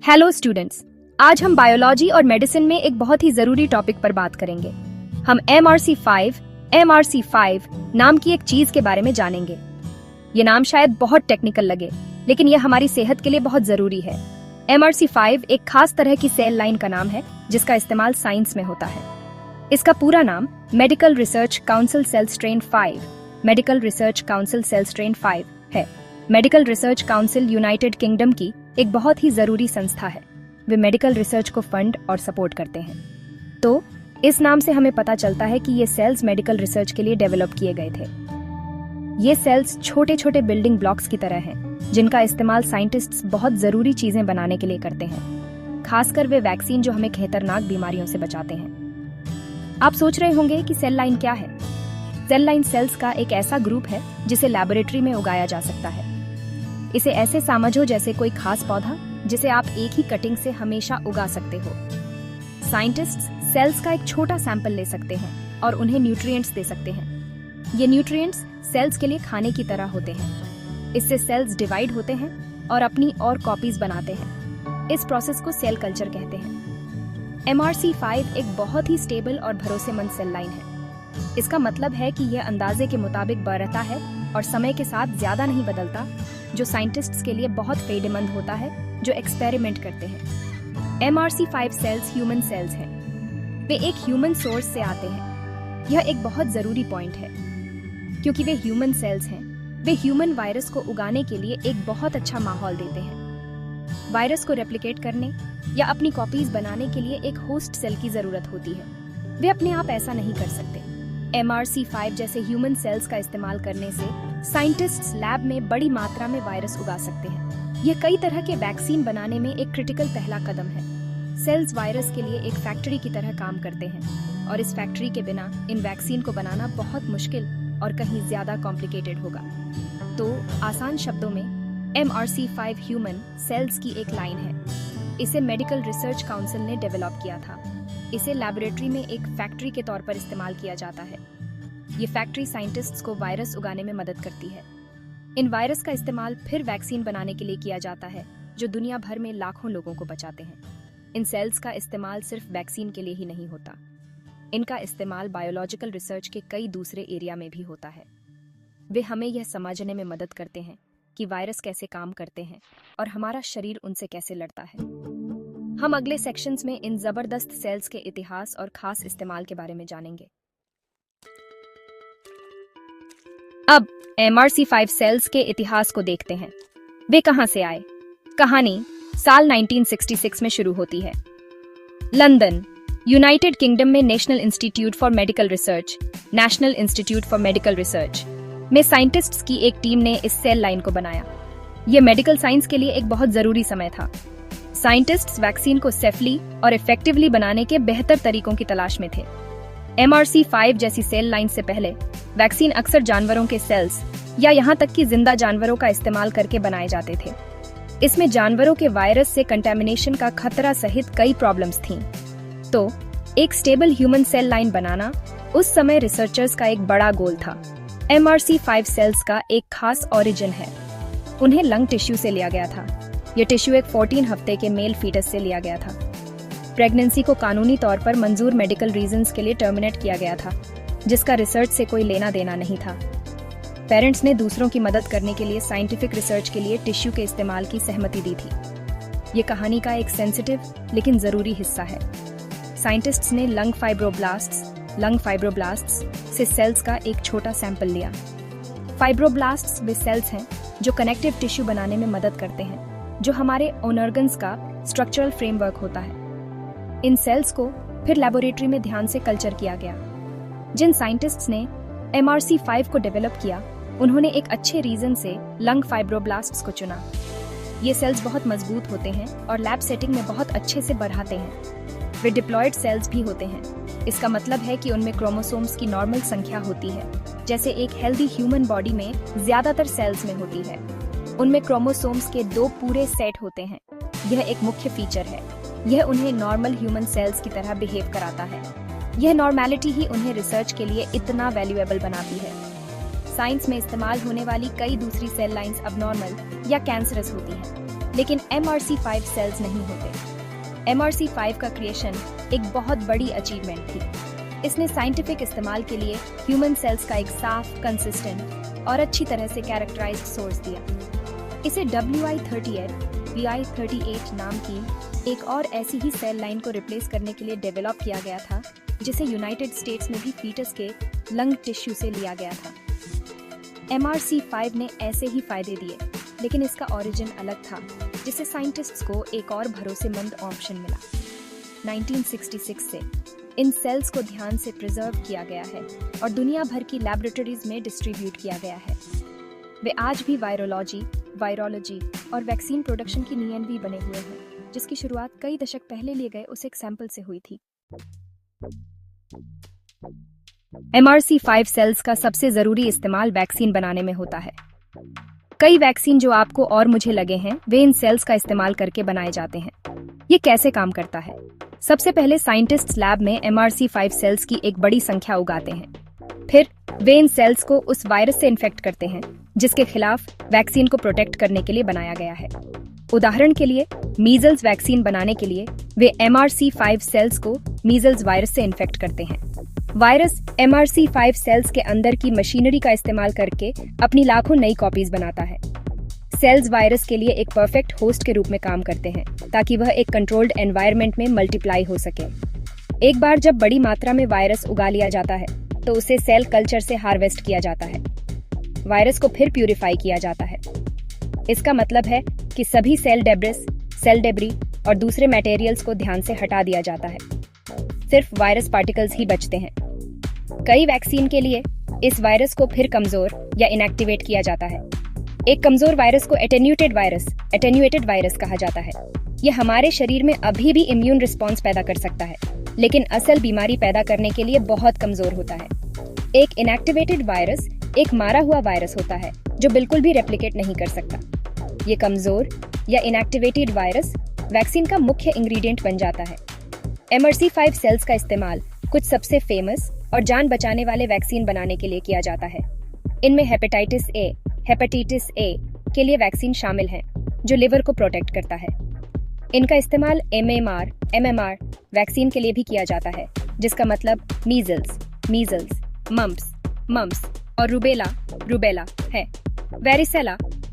Hello students, आज हम biology और मेडिसिन में एक बहुत ही जरूरी टॉपिक पर बात करेंगे। हम MRC5 नाम की एक चीज के बारे में जानेंगे। ये नाम शायद बहुत टेक्निकल लगे, लेकिन यह हमारी सेहत के लिए बहुत जरूरी है। MRC5 एक खास तरह की सेल लाइन का नाम है जिसका इस्तेमाल साइंस में होता है। इसका पूरा नाम medical research council cell strain 5 है। Medical research council United Kingdom की एक बहुत ही जरूरी संस्था है। वे मेडिकल रिसर्च को फंड और सपोर्ट करते हैं। तो इस नाम से हमें पता चलता है कि ये सेल्स मेडिकल रिसर्च के लिए डेवलप किए गए थे। ये सेल्स छोटे छोटे बिल्डिंग ब्लॉक्स की तरह हैं, जिनका इस्तेमाल साइंटिस्ट्स बहुत जरूरी चीजें बनाने के लिए करते हैं, खासकर वे वैक्सीन जो हमें खतरनाक बीमारियों से बचाते हैं। आप सोच रहे होंगे कि सेल लाइन क्या है। सेल लाइन सेल्स का एक ऐसा ग्रुप है जिसे लैबोरेटरी में उगाया जा सकता है। इसे ऐसे समझो जैसे कोई खास पौधा जिसे आप एक ही कटिंग से हमेशा उगा सकते हो। साइंटिस्ट्स सेल्स का एक छोटा सैंपल ले सकते हैं और उन्हें न्यूट्रिएंट्स दे सकते हैं। ये न्यूट्रिएंट्स सेल्स के लिए खाने की तरह होते हैं। इससे सेल्स डिवाइड होते हैं और अपनी और कॉपीज बनाते हैं। इस प्रोसेस को सेल कल्चर कहते हैं। MRC5 एक बहुत ही स्टेबल और भरोसेमंद सेल लाइन है। इसका मतलब है कि यह अंदाजे के मुताबिक बढ़ता है और समय के साथ ज्यादा नहीं बदलता, जो साइंटिस्ट्स के लिए बहुत फायदेमंद होता है जो एक्सपेरिमेंट करते हैं। MRC5 सेल्स ह्यूमन सेल्स हैं। वे एक ह्यूमन सोर्स से आते हैं। यह एक बहुत जरूरी पॉइंट है क्योंकि वे ह्यूमन सेल्स हैं। वे ह्यूमन वायरस को उगाने के लिए एक बहुत अच्छा माहौल देते हैं। वायरस को रेप्लिकेट करने या अपनी कॉपीज बनाने के लिए एक होस्ट सेल की जरूरत होती है। वे अपने आप ऐसा नहीं कर सकते। MRC5 जैसे ह्यूमन सेल्स का इस्तेमाल करने से साइंटिस्ट्स लैब में बड़ी मात्रा में वायरस उगा सकते हैं। यह कई तरह के वैक्सीन बनाने में एक क्रिटिकल पहला कदम है। सेल्स वायरस के लिए एक फैक्ट्री की तरह काम करते हैं और इस फैक्ट्री के बिना इन वैक्सीन को बनाना बहुत मुश्किल और कहीं ज्यादा कॉम्प्लिकेटेड होगा। तो आसान शब्दों में MRC5 ह्यूमन सेल्स की एक लाइन है। इसे मेडिकल रिसर्च काउंसिल ने डेवलप किया था। इसे लैबोरेटरी में एक फैक्ट्री के तौर पर इस्तेमाल किया जाता है। ये फैक्ट्री साइंटिस्ट्स को वायरस उगाने में मदद करती है। इन वायरस का इस्तेमाल फिर वैक्सीन बनाने के लिए किया जाता है, जो दुनिया भर में लाखों लोगों को बचाते हैं। इन सेल्स का इस्तेमाल सिर्फ वैक्सीन के लिए ही नहीं होता। इनका इस्तेमाल बायोलॉजिकल रिसर्च के कई दूसरे एरिया में भी होता है। वे हमें यह समझने में मदद करते हैं कि वायरस कैसे काम करते हैं और हमारा शरीर उनसे कैसे लड़ता है। हम अगले सेक्शंस में इन जबरदस्त सेल्स के इतिहास और खास इस्तेमाल के बारे में जानेंगे। अब MRC5 सेल्स के इतिहास को देखते हैं। वे कहां से आए? कहानी साल 1966 में शुरू होती है। लंदन, यूनाइटेड किंगडम में national institute for medical research में साइंटिस्ट्स की एक टीम ने इस सेल लाइन को बनाया। यह मेडिकल साइंस के लिए एक बहुत जरूरी समय था। साइंटिस्ट्स वैक्सीन को सेफली और इफेक्टिवली बनाने के बेहतर तरीकों की तलाश में थे। MRC5 जैसी सेल लाइन से पहले वैक्सीन अक्सर जानवरों के सेल्स या यहाँ तक कि जिंदा जानवरों का इस्तेमाल करके बनाए जाते थे। इसमें जानवरों के वायरस से कंटेमिनेशन का खतरा सहित कई प्रॉब्लम्स थीं। तो एक स्टेबल ह्यूमन सेल लाइन बनाना उस समय रिसर्चर्स का एक बड़ा गोल था। MRC5 सेल्स का एक खास ओरिजिन है। उन्हें लंग टिश्यू से लिया गया था। यह टिश्यू एक 14 हफ्ते के मेल फीटस से लिया गया था। प्रेगनेंसी को कानूनी तौर पर मंजूर मेडिकल रीजंस के लिए टर्मिनेट किया गया था, जिसका रिसर्च से कोई लेना देना नहीं था। पेरेंट्स ने दूसरों की मदद करने के लिए साइंटिफिक रिसर्च के लिए टिश्यू के इस्तेमाल की सहमति दी थी। ये कहानी का एक सेंसिटिव लेकिन जरूरी हिस्सा है। साइंटिस्ट्स ने लंग फाइब्रोब्लास्ट्स से सेल्स का एक छोटा सैंपल लिया। फाइब्रोब्लास्ट्स वे सेल्स हैं जो कनेक्टिव टिश्यू बनाने में मदद करते हैं, जो हमारे ऑर्गन्स का स्ट्रक्चरल फ्रेमवर्क होता है। इन सेल्स को फिर लेबोरेटरी में ध्यान से कल्चर किया गया। जिन साइंटिस्ट्स ने MRC5 को डेवलप किया, उन्होंने एक अच्छे रीजन से लंग फाइब्रोब्लास्ट्स को चुना। ये सेल्स बहुत मजबूत होते हैं और लैब सेटिंग में बहुत अच्छे से बढ़ाते हैं। वे डिप्लॉयड सेल्स भी होते हैं। इसका मतलब है कि उनमें क्रोमोसोम्स की नॉर्मल संख्या होती है, जैसे एक हेल्दी ह्यूमन बॉडी में ज्यादातर सेल्स में होती है। उनमें क्रोमोसोम्स के 2 पूरे सेट होते हैं। यह एक मुख्य फीचर है। यह उन्हें नॉर्मल ह्यूमन सेल्स की तरह बिहेव कराता है। यह नॉर्मेलिटी ही उन्हें रिसर्च के लिए इतना वैल्यूएबल बनाती है। साइंस में इस्तेमाल होने वाली कई दूसरी सेल लाइंस अबनॉर्मल या कैंसरस होती हैं। लेकिन MRC5 सेल्स नहीं होते। MRC5 का क्रिएशन एक बहुत बड़ी अचीवमेंट थी। इसने साइंटिफिक इस्तेमाल के लिए ह्यूमन सेल्स का एक साफ, कंसिस्टेंट और अच्छी तरह से कैरेक्टराइज्ड सोर्स दिया। इसे WI38 VI38 नाम की एक और ऐसी ही सेल लाइन को रिप्लेस करने के लिए डेवलप किया गया था, जिसे यूनाइटेड स्टेट्स में भी फीटस के लंग टिश्यू से लिया गया था। MRC5 ने ऐसे ही फायदे दिए, लेकिन इसका ओरिजिन अलग था, जिससे साइंटिस्ट्स को एक और भरोसेमंद ऑप्शन मिला। 1966 से इन सेल्स को ध्यान से प्रिजर्व किया गया है और दुनिया भर की लैबोरेटरीज में डिस्ट्रीब्यूट किया गया है। वे आज भी वायरोलॉजी और वैक्सीन प्रोडक्शन की नींव बने हुए हैं, जिसकी शुरुआत कई दशक पहले लिए गए उस एक सैंपल से हुई थी। MRC5 सेल्स का सबसे जरूरी इस्तेमाल वैक्सीन बनाने में होता है। कई वैक्सीन जो आपको और मुझे लगे हैं, वे इन सेल्स का इस्तेमाल करके बनाए जाते हैं। ये कैसे काम करता है? सबसे पहले साइंटिस्ट्स लैब में MRC5 सेल्स की एक बड़ी संख्या उगाते हैं। फिर वे इन सेल्स को उस वायरस से इन्फेक्ट करते हैं जिसके खिलाफ वैक्सीन को प्रोटेक्ट करने के लिए बनाया गया है। उदाहरण के लिए मीजल्स वैक्सीन बनाने के लिए वे MRC5 सेल्स को मीजल्स वायरस से इन्फेक्ट करते हैं। वायरस MRC5 सेल्स के अंदर की मशीनरी का इस्तेमाल करके अपनी लाखों नई कॉपीज बनाता है। सेल्स वायरस के लिए एक परफेक्ट होस्ट के रूप में काम करते हैं, ताकि वह एक कंट्रोल्ड एनवायरनमेंट में मल्टीप्लाई हो सके। एक बार जब बड़ी मात्रा में वायरस उगा लिया जाता है, तो उसे सेल कल्चर से हार्वेस्ट किया जाता है। वायरस को फिर प्यूरिफाई किया जाता है। इसका मतलब है कि सभी सेल डेब्रिस और दूसरे मटेरियल्स को ध्यान से हटा दिया जाता है। सिर्फ वायरस पार्टिकल्स ही बचते हैं। कई वैक्सीन के लिए इस वायरस को फिर कमजोर या इनएक्टिवेट किया जाता है। एक कमजोर वायरस को एटेन्यूएटेड वायरस कहा जाता है। यह हमारे शरीर में अभी भी इम्यून रिस्पॉन्स पैदा कर सकता है, लेकिन असल बीमारी पैदा करने के लिए बहुत कमजोर होता है। एक इनएक्टिवेटेड वायरस एक मारा हुआ वायरस होता है जो बिल्कुल भी रेप्लिकेट नहीं कर सकता। ये कमजोर या इनएक्टिवेटेड वायरस वैक्सीन का मुख्य इंग्रेडिएंट बन जाता है। MRC5 सेल्स का इस्तेमाल कुछ सबसे फेमस और जान बचाने वाले वैक्सीन बनाने के लिए किया जाता है। इनमें हेपेटाइटिस ए के लिए वैक्सीन शामिल है, जो लिवर को प्रोटेक्ट करता है। इनका इस्तेमाल MMR वैक्सीन के लिए भी किया जाता है, जिसका मतलब मीजल्स, मम्प्स और रूबेला है।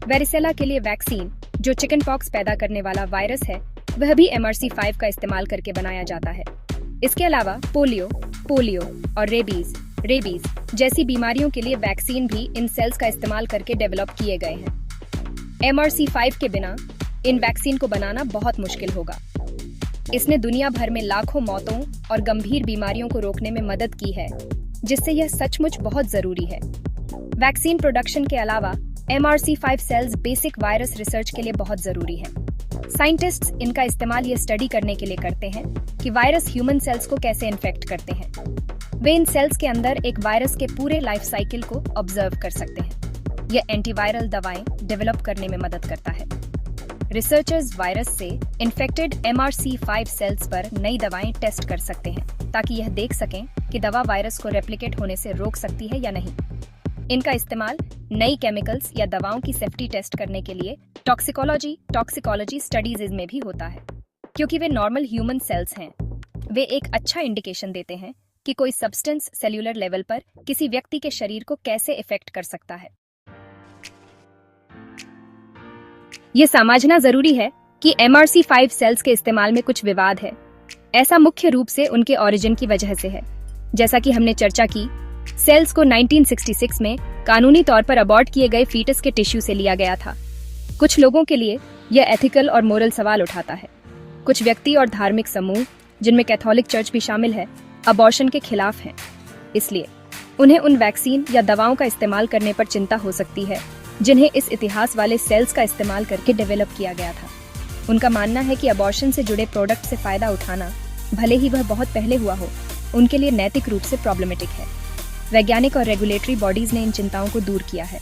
वेरिसेला के लिए वैक्सीन, जो चिकन पॉक्स पैदा करने वाला वायरस है, वह भी MRC5 का इस्तेमाल करके बनाया जाता है। इसके अलावा पोलियो और रेबीज जैसी बीमारियों के लिए वैक्सीन भी इन सेल्स का इस्तेमाल करके डेवलप किए गए हैं। MRC5 के बिना इन वैक्सीन को बनाना बहुत मुश्किल होगा। इसने दुनिया भर में लाखों मौतों और गंभीर बीमारियों को रोकने में मदद की है, जिससे यह सचमुच बहुत जरूरी है। वैक्सीन प्रोडक्शन के अलावा MRC5 sales basic virus research के लिए बहुत जरूरी है। साइंटिस्ट्स इनका इस्तेमाल ये स्टडी करने के लिए करते हैं कि वायरस ह्यूमन सेल्स को कैसे इन्फेक्ट करते हैं। वे इन सेल्स के अंदर एक वायरस के पूरे लाइफ साइकिल को ऑब्जर्व कर सकते हैं। यह एंटीवायरल दवाएं डेवलप करने में मदद करता है। रिसर्चर्स वायरस से इन्फेक्टेड MRC5 सेल्स पर नई दवाएं टेस्ट कर सकते हैं, ताकि यह देख सकें कि दवा वायरस को रेप्लिकेट होने से रोक सकती है या नहीं। इनका इस्तेमाल नई केमिकल्स या दवाओं की सेफ्टी टेस्ट करने के लिए टॉक्सिकोलॉजी स्टडीज में भी होता है। क्योंकि वे नॉर्मल ह्यूमन सेल्स हैं, वे एक अच्छा इंडिकेशन देते हैं कि कोई सब्सटेंस सेल्यूलर लेवल पर किसी व्यक्ति के शरीर को कैसे इफेक्ट कर सकता है। ये समझना जरूरी है कि MRC5 सेल्स के इस्तेमाल में कुछ विवाद है। ऐसा मुख्य रूप से उनके ओरिजिन की वजह से है। जैसा कि हमने चर्चा की, सेल्स को 1966 में कानूनी तौर पर अबॉर्ट किए गए फीटस के टिश्यू से लिया गया था। कुछ लोगों के लिए यह एथिकल और मोरल सवाल उठाता है। कुछ व्यक्ति और धार्मिक समूह, जिनमें कैथोलिक चर्च भी शामिल है, अबॉर्शन के खिलाफ हैं। इसलिए उन्हें उन वैक्सीन या दवाओं का इस्तेमाल करने पर चिंता हो सकती है, जिन्हें इस इतिहास वाले सेल्स का इस्तेमाल करके डेवलप किया गया था। उनका मानना है कि अबॉर्शन से जुड़े प्रोडक्ट से फायदा उठाना, भले ही वह बहुत पहले हुआ हो, उनके लिए नैतिक रूप से प्रॉब्लमेटिक है। वैज्ञानिक और रेगुलेटरी बॉडीज ने इन चिंताओं को दूर किया है।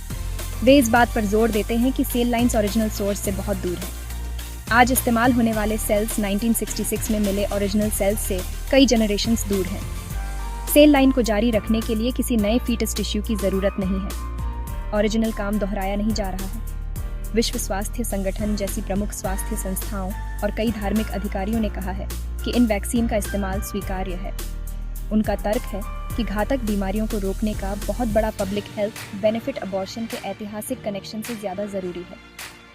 वे इस बात पर जोर देते हैं कि सेल लाइन्स ओरिजिनल सोर्स से बहुत दूर है। आज इस्तेमाल होने वाले सेल्स 1966 में मिले ओरिजिनल सेल्स से कई जनरेशन्स दूर हैं। सेल लाइन को जारी रखने के लिए किसी नए फीटस टिश्यू की जरूरत नहीं है। ओरिजिनल काम दोहराया नहीं जा रहा है। विश्व स्वास्थ्य संगठन जैसी प्रमुख स्वास्थ्य संस्थाओं और कई धार्मिक अधिकारियों ने कहा है कि इन वैक्सीन का इस्तेमाल स्वीकार्य है। उनका तर्क है कि घातक बीमारियों को रोकने का बहुत बड़ा पब्लिक हेल्थ बेनिफिट अबॉर्शन के ऐतिहासिक कनेक्शन से ज़्यादा ज़रूरी है।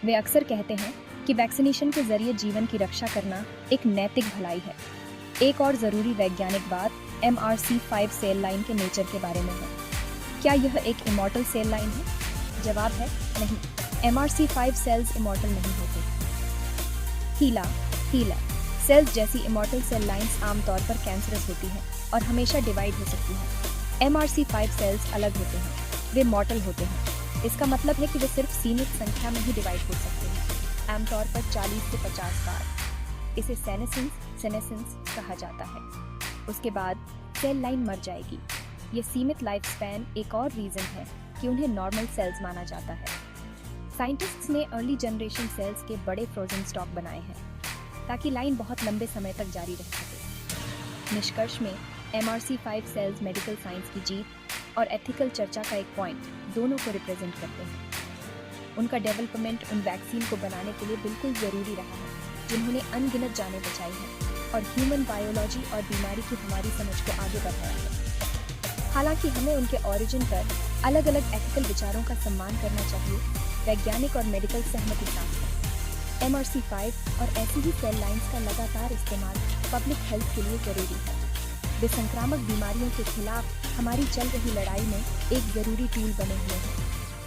वे अक्सर कहते हैं कि वैक्सीनेशन के जरिए जीवन की रक्षा करना एक नैतिक भलाई है। एक और ज़रूरी वैज्ञानिक बात MRC5 सेल लाइन के नेचर के बारे में है। क्या यह एक इमॉर्टल सेल लाइन है? जवाब है नहीं। MRC5 सेल्स इमॉर्टल नहीं होते। हीला सेल्स जैसी इमॉर्टल सेल लाइंस आमतौर पर कैंसरस होती हैं और हमेशा डिवाइड हो सकती हैं। MRC5 सेल्स अलग होते हैं, वे मॉर्टल होते हैं। इसका मतलब है कि वे सिर्फ सीमित संख्या में ही डिवाइड हो सकते हैं, आमतौर पर 40 से 50 बार। इसे सेनेसेंस कहा जाता है। उसके बाद सेल लाइन मर जाएगी। ये सीमित लाइफ स्पैन एक और रीजन है कि उन्हें नॉर्मल सेल्स माना जाता है। साइंटिस्ट्स ने अर्ली जनरेशन सेल्स के बड़े फ्रोजन स्टॉक बनाए हैं ताकि लाइन बहुत लंबे समय तक जारी रह सके। निष्कर्ष में MRC5 सेल्स मेडिकल साइंस की जीत और एथिकल चर्चा का एक पॉइंट दोनों को रिप्रेजेंट करते हैं। उनका डेवलपमेंट उन वैक्सीन को बनाने के लिए बिल्कुल ज़रूरी रहा है जिन्होंने अनगिनत जानें बचाई हैं और ह्यूमन बायोलॉजी और बीमारी की हमारी समझ को आगे बढ़ाया है। हालांकि हमें उनके ओरिजिन पर अलग अलग एथिकल विचारों का सम्मान करना चाहिए, वैज्ञानिक और मेडिकल सहमति साथ है। MRC5 और ऐसी ही सेल लाइंस का लगातार इस्तेमाल पब्लिक हेल्थ के लिए जरूरी है। वे संक्रामक बीमारियों के खिलाफ हमारी चल रही लड़ाई में एक जरूरी टूल बने हुए हैं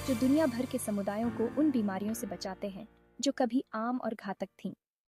जो दुनिया भर के समुदायों को उन बीमारियों से बचाते हैं जो कभी आम और घातक थीं।